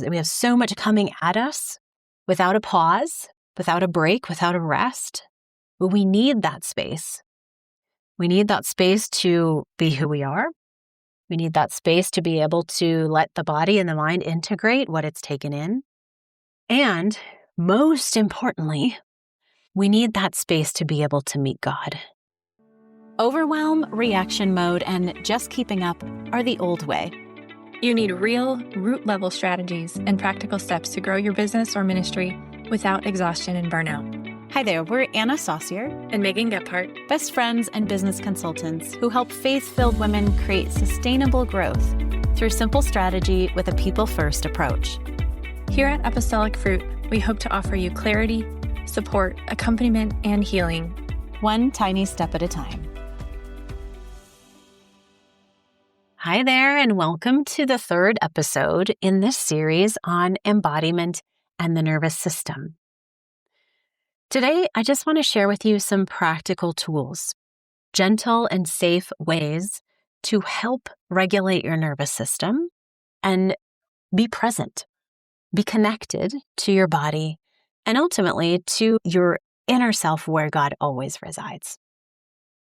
We have so much coming at us without a pause, without a break, without a rest. But we need that space. We need that space to be who we are. We need that space to be able to let the body and the mind integrate what it's taken in. And most importantly, we need that space to be able to meet God. Overwhelm, reaction mode, and just keeping up are the old way. You need real, root-level strategies and practical steps to grow your business or ministry without exhaustion and burnout. Hi there, we're Anna Saucier And Megan Gephardt, best friends and business consultants who help faith-filled women create sustainable growth through simple strategy with a people-first approach. Here at Apostolic Fruit, we hope to offer you clarity, support, accompaniment, and healing, one tiny step at a time. Hi there, and welcome to the third episode in this series on embodiment and the nervous system. Today, I just want to share with you some practical tools, gentle and safe ways to help regulate your nervous system and be present, be connected to your body, and ultimately to your inner self where God always resides.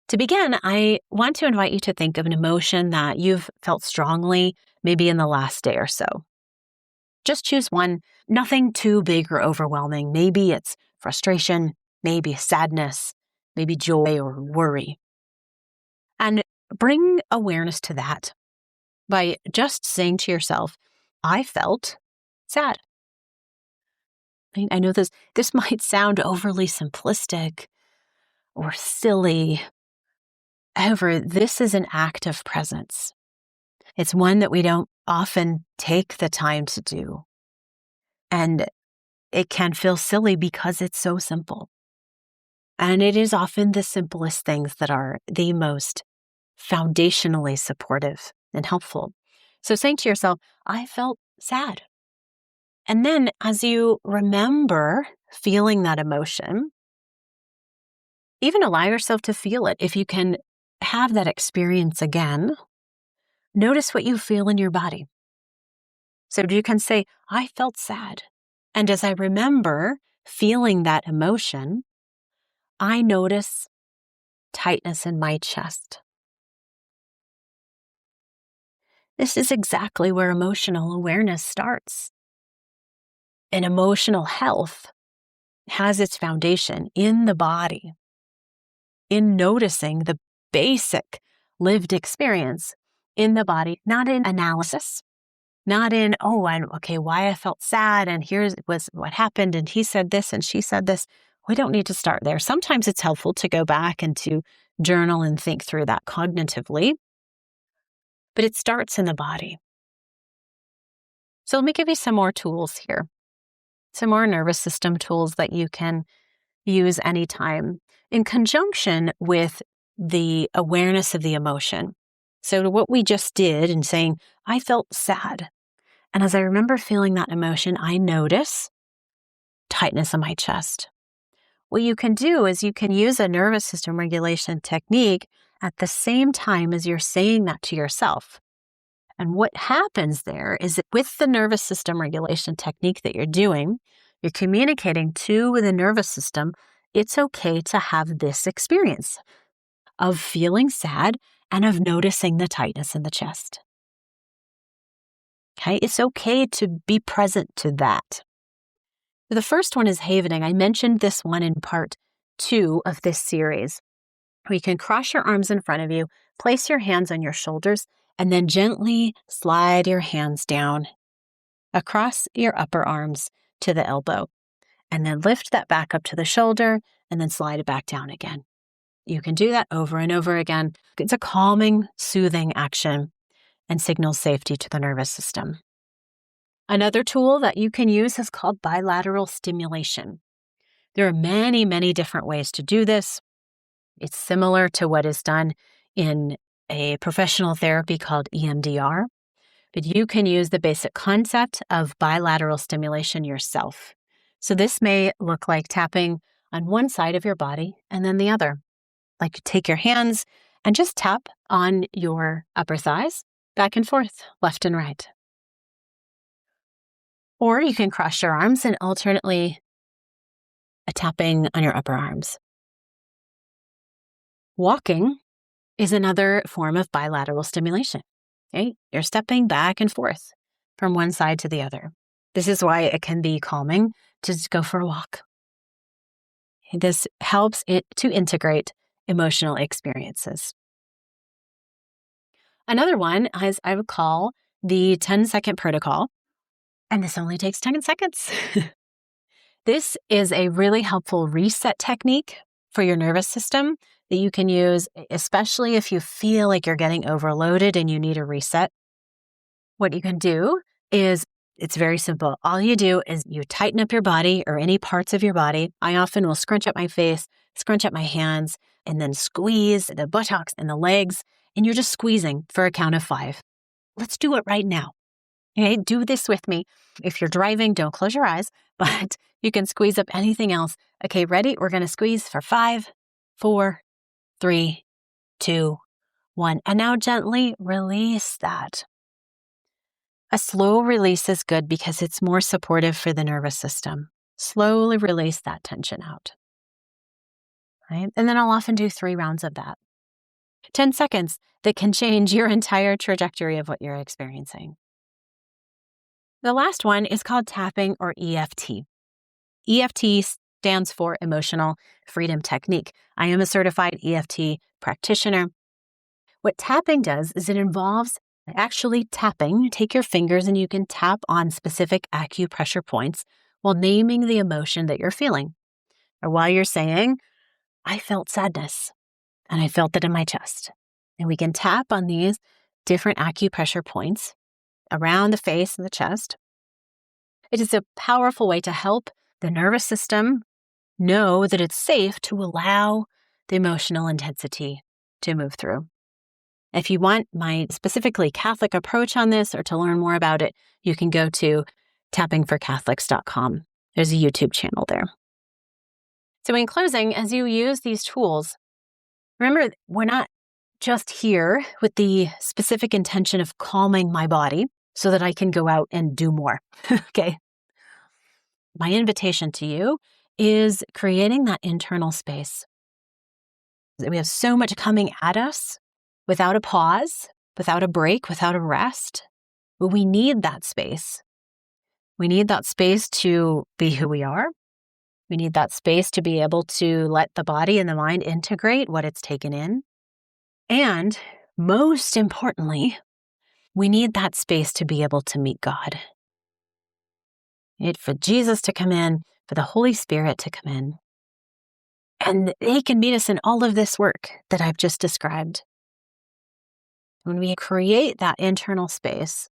To begin, I want to invite you to think of an emotion that you've felt strongly, maybe in the last day or so. Just choose one, nothing too big or overwhelming. Maybe it's frustration, maybe sadness, maybe joy or worry. And bring awareness to that by just saying to yourself, I felt sad. I know this might sound overly simplistic or silly. However, this is an act of presence. It's one that we don't often take the time to do. And it can feel silly because it's so simple. And it is often the simplest things that are the most foundationally supportive and helpful. So saying to yourself, I felt sad. And then as you remember feeling that emotion, even allow yourself to feel it. If you can have that experience again, notice what you feel in your body. So you can say, I felt sad. And as I remember feeling that emotion, I notice tightness in my chest. This is exactly where emotional awareness starts. And emotional health has its foundation in the body, in noticing the basic lived experience in the body, not in analysis, not in, why I felt sad and here's was what happened and he said this and she said this. We don't need to start there. Sometimes it's helpful to go back and to journal and think through that cognitively, but it starts in the body. So let me give you some more tools here, some more nervous system tools that you can use anytime in conjunction with the awareness of the emotion. So what we just did in saying, I felt sad. And as I remember feeling that emotion, I notice tightness in my chest. What you can do is you can use a nervous system regulation technique at the same time as you're saying that to yourself. And what happens there is that with the nervous system regulation technique that you're doing, you're communicating to the nervous system, it's okay to have this experience of feeling sad and of noticing the tightness in the chest. Okay, it's okay to be present to that. The first one is havening. I mentioned this one in part 2 of this series. You can cross your arms in front of you, place your hands on your shoulders, and then gently slide your hands down across your upper arms to the elbow. And then lift that back up to the shoulder and then slide it back down again. You can do that over and over again. It's a calming, soothing action and signals safety to the nervous system. Another tool that you can use is called bilateral stimulation. There are many, many different ways to do this. It's similar to what is done in a professional therapy called EMDR, but you can use the basic concept of bilateral stimulation yourself. So this may look like tapping on one side of your body and then the other. Like take your hands and just tap on your upper thighs, back and forth, left and right. Or you can cross your arms and alternately a tapping on your upper arms. Walking is another form of bilateral stimulation. Okay? You're stepping back and forth from one side to the other. This is why it can be calming to just go for a walk. This helps it to integrate emotional experiences. Another one is I would call the 10-second protocol, and this only takes 10 seconds. This is a really helpful reset technique for your nervous system that you can use, especially if you feel like you're getting overloaded and you need a reset. What you can do is, it's very simple. All you do is you tighten up your body or any parts of your body. I often will scrunch up my face, scrunch up my hands, and then squeeze the buttocks and the legs, and you're just squeezing for a count of 5. Let's do it right now. Okay, do this with me. If you're driving, don't close your eyes, but you can squeeze up anything else. Okay, ready? We're going to squeeze for 5, 4, 3, 2, 1. And now gently release that. A slow release is good because it's more supportive for the nervous system. Slowly release that tension out. Right? And then I'll often do 3 rounds of that. 10 seconds that can change your entire trajectory of what you're experiencing. The last one is called tapping or EFT. EFT stands for Emotional Freedom Technique. I am a certified EFT practitioner. What tapping does is it involves actually tapping. Take your fingers and you can tap on specific acupressure points while naming the emotion that you're feeling. Or while you're saying, I felt sadness and I felt it in my chest. And we can tap on these different acupressure points around the face and the chest. It is a powerful way to help the nervous system know that it's safe to allow the emotional intensity to move through. If you want my specifically Catholic approach on this or to learn more about it, you can go to tappingforcatholics.com. There's a YouTube channel there. So in closing, as you use these tools, remember, we're not just here with the specific intention of calming my body so that I can go out and do more. Okay. My invitation to you is creating that internal space. We have so much coming at us without a pause, without a break, without a rest. But we need that space. We need that space to be who we are. We need that space to be able to let the body and the mind integrate what it's taken in. And most importantly, we need that space to be able to meet God. For Jesus to come in, for the Holy Spirit to come in. And they can meet us in all of this work that I've just described. When we create that internal space,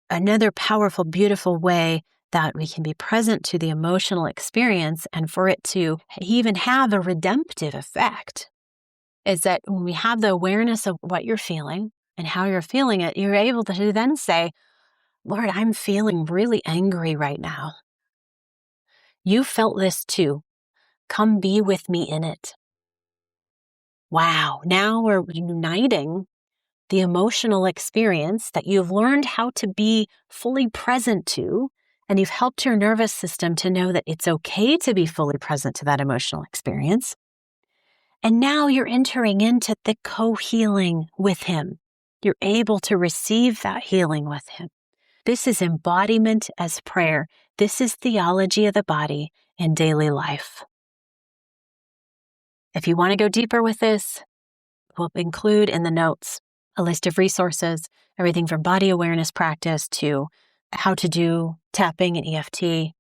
another powerful, beautiful way that we can be present to the emotional experience and for it to even have a redemptive effect is that when we have the awareness of what you're feeling and how you're feeling it, you're able to then say, Lord, I'm feeling really angry right now. You felt this too. Come be with me in it. Wow, now we're uniting the emotional experience that you've learned how to be fully present to, and you've helped your nervous system to know that it's okay to be fully present to that emotional experience. And now you're entering into the co-healing with him. You're able to receive that healing with him. This is embodiment as prayer. This is theology of the body in daily life. If you want to go deeper with this, we'll include in the notes a list of resources, everything from body awareness practice to how to do tapping and EFT,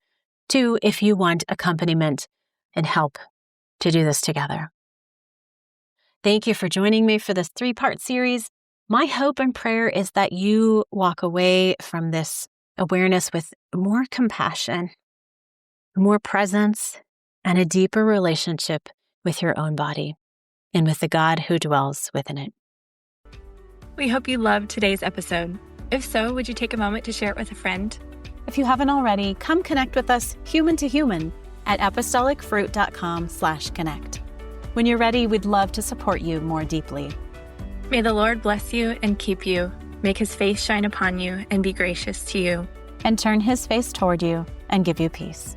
to if you want accompaniment and help to do this together. Thank you for joining me for this 3-part series. My hope and prayer is that you walk away from this awareness with more compassion, more presence, and a deeper relationship with your own body and with the God who dwells within it. We hope you loved today's episode. If so, would you take a moment to share it with a friend? If you haven't already, come connect with us human to human at apostolicfruit.com/connect. When you're ready, we'd love to support you more deeply. May the Lord bless you and keep you, make his face shine upon you, and be gracious to you. and turn his face toward you and give you peace.